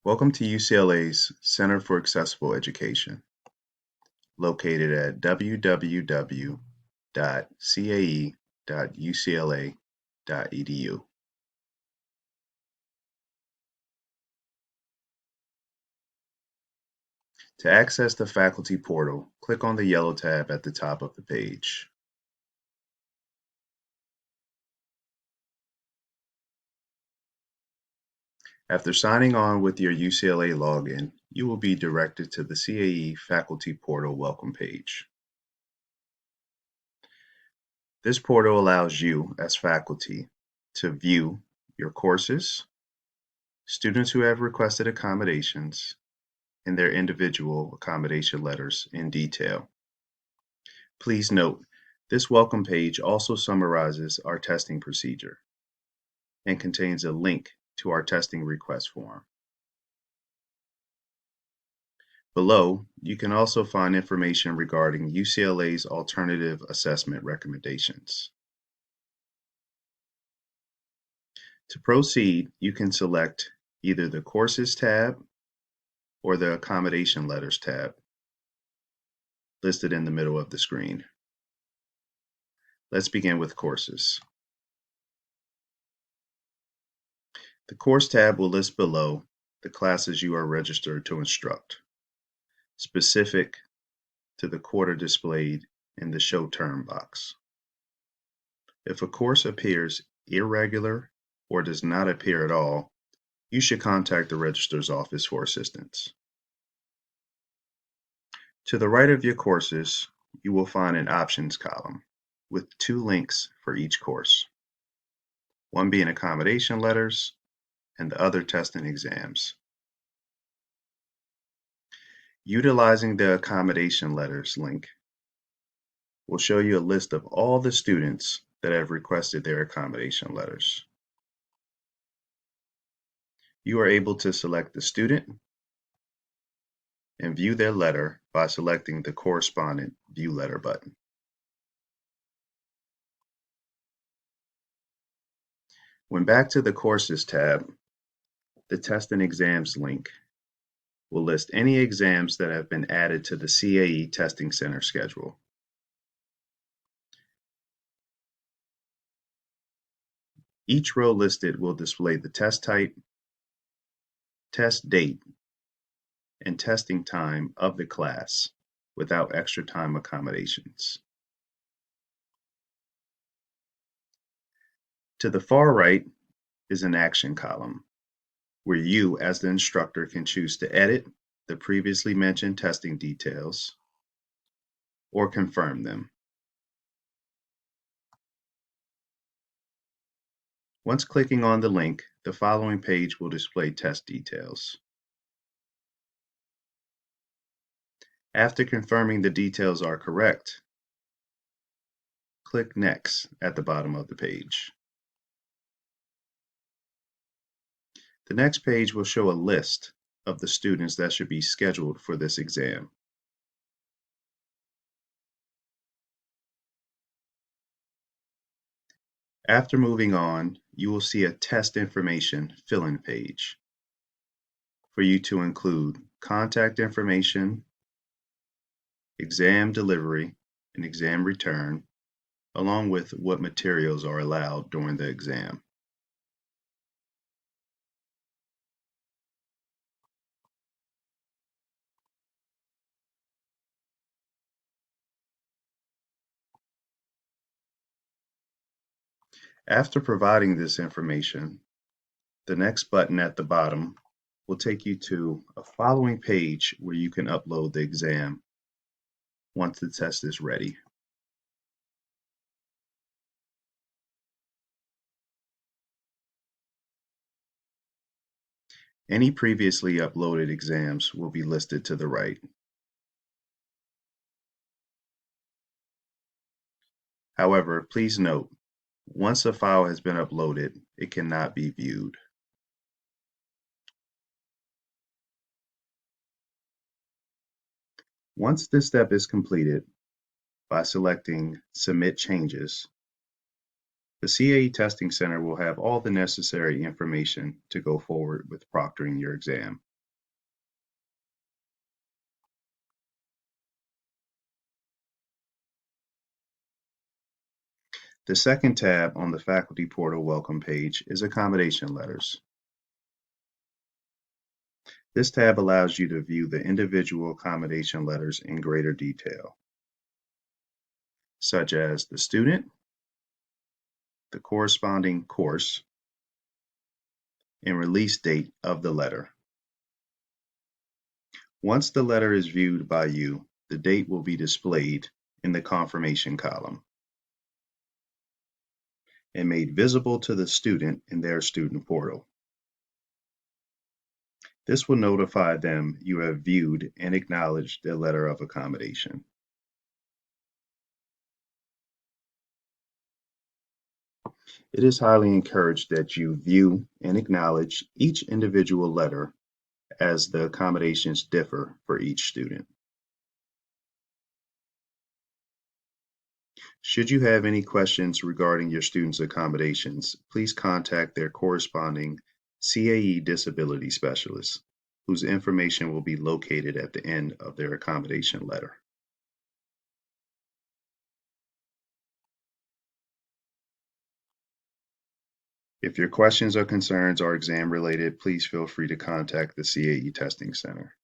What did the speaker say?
Welcome to UCLA's Center for Accessible Education, located at www.cae.ucla.edu. To access the faculty portal, click on the yellow tab at the top of the page. After signing on with your UCLA login, you will be directed to the CAE Faculty Portal welcome page. This portal allows you, as faculty, to view your courses, students who have requested accommodations, and their individual accommodation letters in detail. Please note, this welcome page also summarizes our testing procedure and contains a link to our testing request form. Below, you can also find information regarding UCLA's alternative assessment recommendations. To proceed, you can select either the Courses tab or the Accommodation Letters tab, listed in the middle of the screen. Let's begin with Courses. The Course tab will list below the classes you are registered to instruct, specific to the quarter displayed in the Show Term box. If a course appears irregular or does not appear at all, you should contact the registrar's office for assistance. To the right of your courses, you will find an Options column with two links for each course, one being accommodation letters and the other test and exams. Utilizing the accommodation letters link will show you a list of all the students that have requested their accommodation letters. You are able to select the student and view their letter by selecting the corresponding View Letter button. When back to the Courses tab, the Test and Exams link will list any exams that have been added to the CAE Testing Center schedule. Each row listed will display the test type, test date, and testing time of the class without extra time accommodations. To the far right is an action column where you, as the instructor, can choose to edit the previously mentioned testing details or confirm them. Once clicking on the link, the following page will display test details. After confirming the details are correct, click Next at the bottom of the page. The next page will show a list of the students that should be scheduled for this exam. After moving on, you will see a test information fill-in page for you to include contact information, exam delivery, and exam return, along with what materials are allowed during the exam. After providing this information, the next button at the bottom will take you to a following page where you can upload the exam once the test is ready. Any previously uploaded exams will be listed to the right. However, please note, once a file has been uploaded, it cannot be viewed. Once this step is completed, by selecting Submit Changes, The CAE Testing Center will have all the necessary information to go forward with proctoring your exam. The second tab on the Faculty Portal welcome page is Accommodation Letters. This tab allows you to view the individual accommodation letters in greater detail, such as the student, the corresponding course, and release date of the letter. Once the letter is viewed by you, the date will be displayed in the confirmation column and made visible to the student in their student portal. This will notify them you have viewed and acknowledged their letter of accommodation. It is highly encouraged that you view and acknowledge each individual letter as the accommodations differ for each student. Should you have any questions regarding your students' accommodations, please contact their corresponding CAE disability specialist, whose information will be located at the end of their accommodation letter. If your questions or concerns are exam related, please feel free to contact the CAE Testing Center.